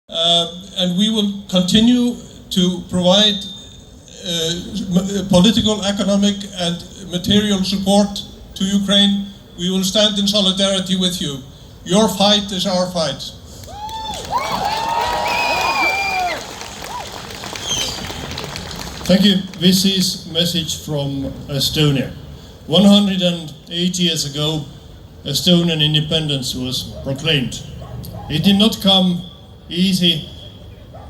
And we will continue to provide political, economic and material support to Ukraine. We will stand in solidarity with you. Your fight is our fight. Thank you. This is a message from Estonia. 108 years ago, Estonian independence was proclaimed. It did not come easy.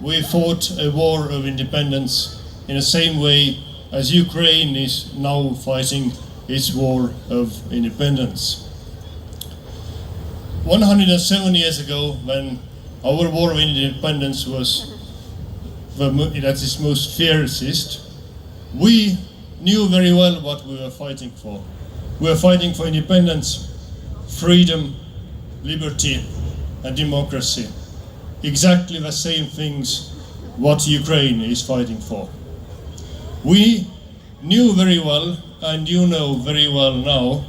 We fought a war of independence in the same way as Ukraine is now fighting its war of independence. 107 years ago, when our war of independence was at its most fiercest, we knew very well what we were fighting for. We were fighting for independence, freedom, liberty and democracy. Exactly the same things what Ukraine is fighting for. We knew very well, and you know very well now,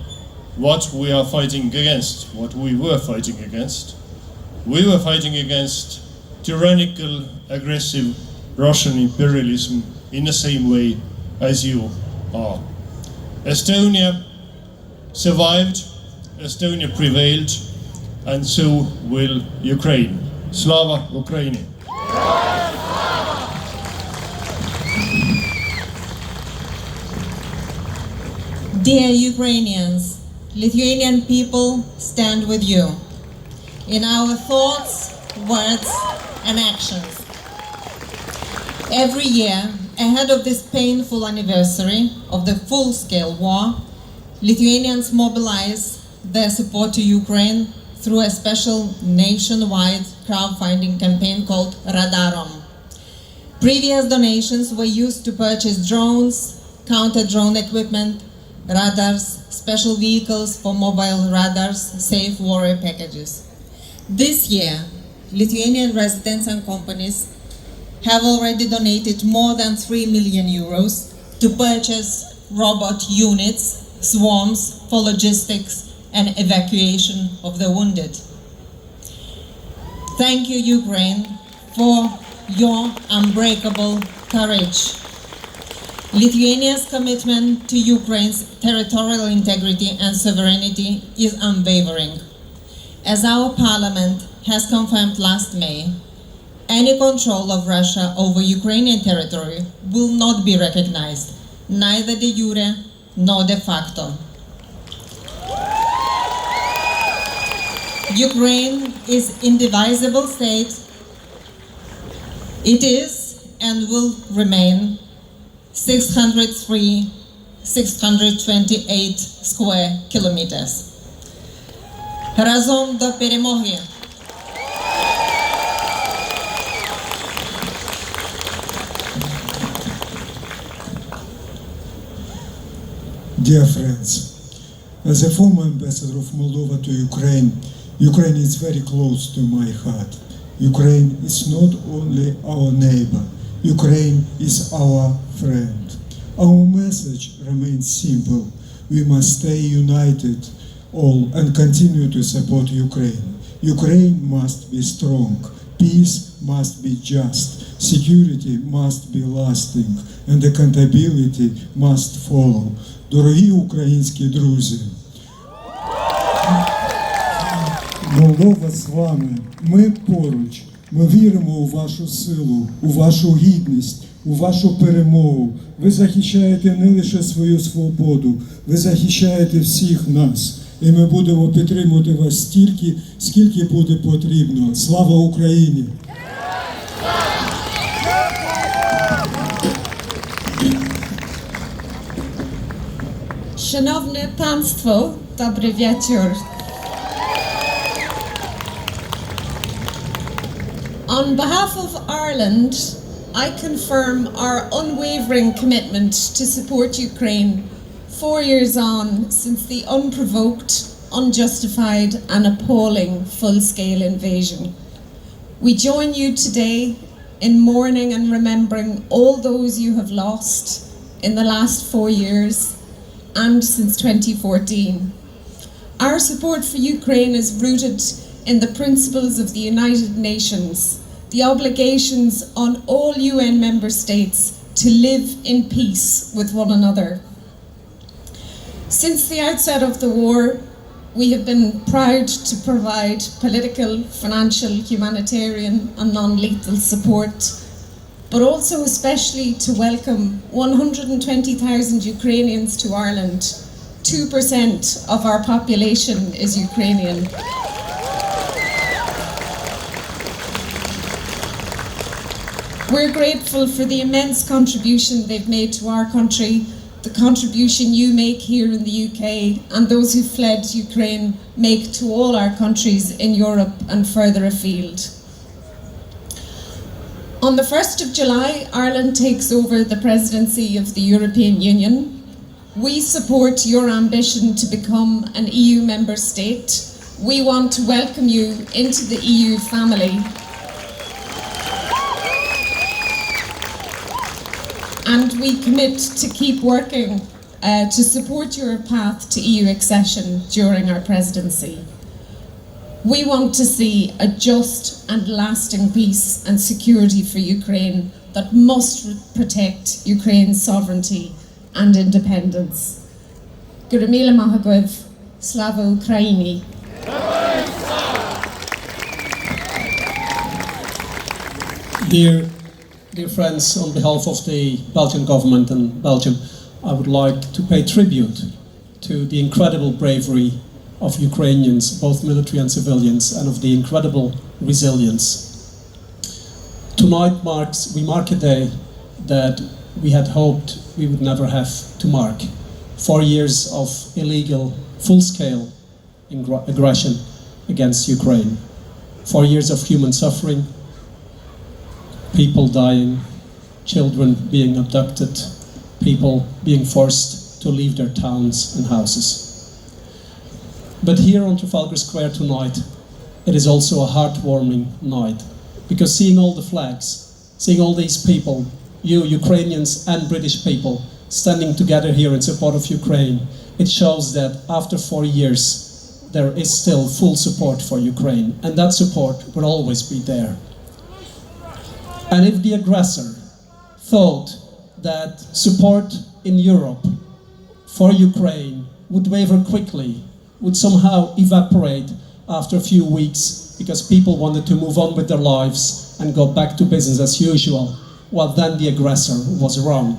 what we are fighting against, what we were fighting against. We were fighting against tyrannical, aggressive Russian imperialism in the same way as you are. Estonia survived, Estonia prevailed, and so will Ukraine. Slava Ukraini! Dear Ukrainians, Lithuanian people stand with you in our thoughts, words and actions. Every year, ahead of this painful anniversary of the full-scale war, Lithuanians mobilize their support to Ukraine through a special nationwide crowdfunding campaign called Radarom. Previous donations were used to purchase drones, counter-drone equipment, radars, special vehicles for mobile radars, safe warrior packages. This year, Lithuanian residents and companies have already donated more than 3 million euros to purchase robot units, swarms for logistics and evacuation of the wounded. Thank you, Ukraine, for your unbreakable courage. Lithuania's commitment to Ukraine's territorial integrity and sovereignty is unwavering. As our parliament has confirmed last May, any control of Russia over Ukrainian territory will not be recognized, neither de jure nor de facto. Ukraine is an indivisible state. It is and will remain 628 square kilometers. Разом до перемоги! Dear friends, as a former ambassador of Moldova to Ukraine, Ukraine is very close to my heart. Ukraine is not only our neighbor, Ukraine is our friend. Our message remains simple. We must stay united all and continue to support Ukraine. Ukraine must be strong, peace must be just, security must be lasting, and accountability must follow. Дорогі українські друзі, Молдова з вами, ми поруч, ми віримо у вашу силу, у вашу гідність, у вашу перемогу. Ви захищаєте не лише свою свободу, ви захищаєте всіх нас. І ми будемо підтримувати вас стільки, скільки буде потрібно. Слава Україні! Szanowne Państwo, dobry wieczór. On behalf of Ireland, I confirm our unwavering commitment to support Ukraine 4 years on since the unprovoked, unjustified and appalling full-scale invasion. We join you today in mourning and remembering all those you have lost in the last 4 years and since 2014. Our support for Ukraine is rooted in the principles of the United Nations, the obligations on all UN member states to live in peace with one another. Since the outset of the war, we have been proud to provide political, financial, humanitarian and non-lethal support, but also especially to welcome 120,000 Ukrainians to Ireland. 2% of our population is Ukrainian. We're grateful for the immense contribution they've made to our country, the contribution you make here in the UK, and those who fled Ukraine make to all our countries in Europe and further afield. On the 1st of July, Ireland takes over the presidency of the European Union. We support your ambition to become an EU member state. We want to welcome you into the EU family. And we commit to keep working to support your path to EU accession during our presidency. We want to see a just and lasting peace and security for Ukraine that must protect Ukraine's sovereignty and independence. Gurumila Mahagov, Slava Ukraini. Dear friends, on behalf of the Belgian government and Belgium, I would like to pay tribute to the incredible bravery of Ukrainians, both military and civilians, and of the incredible resilience. Tonight we mark a day that we had hoped we would never have to mark. 4 years of illegal, full-scale aggression against Ukraine. 4 years of human suffering, people dying, children being abducted, people being forced to leave their towns and houses. But here on Trafalgar Square tonight, it is also a heartwarming night, because seeing all the flags, seeing all these people, you Ukrainians and British people, standing together here in support of Ukraine, it shows that after 4 years, there is still full support for Ukraine, and that support will always be there. And if the aggressor thought that support in Europe for Ukraine would waver quickly, would somehow evaporate after a few weeks because people wanted to move on with their lives and go back to business as usual, well, then the aggressor was wrong.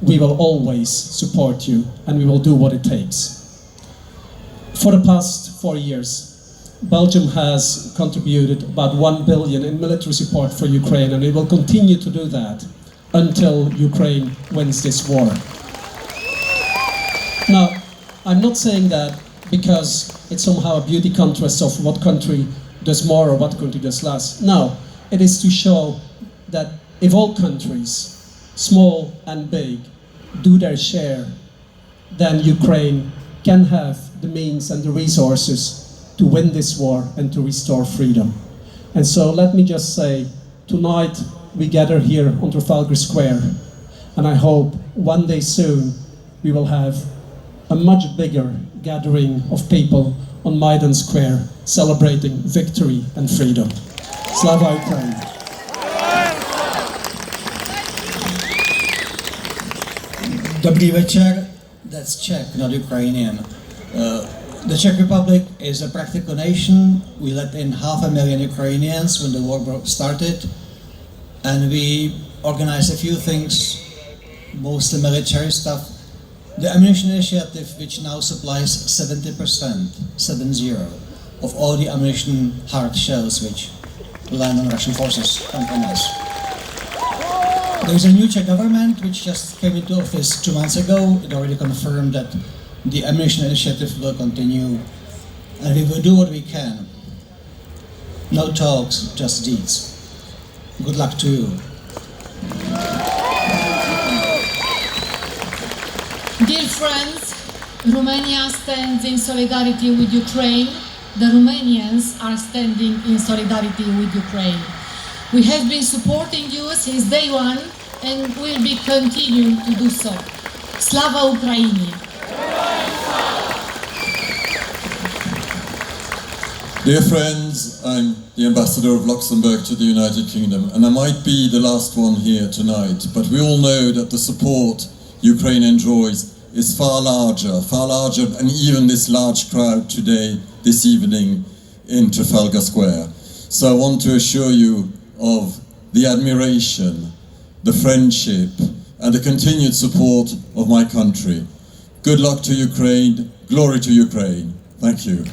We will always support you, and we will do what it takes. For the past 4 years, Belgium has contributed about 1 billion in military support for Ukraine, and it will continue to do that until Ukraine wins this war. Now, I'm not saying that because it's somehow a beauty contest of what country does more or what country does less. No, it is to show that if all countries, small and big, do their share, then Ukraine can have the means and the resources to win this war and to restore freedom. And so let me just say, tonight we gather here on Trafalgar Square, and I hope one day soon we will have a much bigger gathering of people on Maidan Square celebrating victory and freedom. Slava Ukraini! Dobrý večer, that's Czech, not Ukrainian. The Czech Republic is a practical nation. We let in 500,000 Ukrainians when the war started, and we organized a few things, mostly military stuff. The ammunition initiative, which now supplies 70%, 70, of all the ammunition hard shells which land on Russian forces and us. There is a new Czech government which just came into office 2 months ago. It already confirmed that the ammunition initiative will continue, and we will do what we can. No talks, just deeds. Good luck to you. Dear friends, Romania stands in solidarity with Ukraine. The Romanians are standing in solidarity with Ukraine. We have been supporting you since day one and will be continuing to do so. Slava Ukraini! Dear friends, I'm the ambassador of Luxembourg to the United Kingdom, and I might be the last one here tonight, but we all know that the support Ukraine enjoys is far larger than even this large crowd today, this evening in Trafalgar Square. So I want to assure you of the admiration, the friendship, and the continued support of my country. Good luck to Ukraine, glory to Ukraine. Thank you.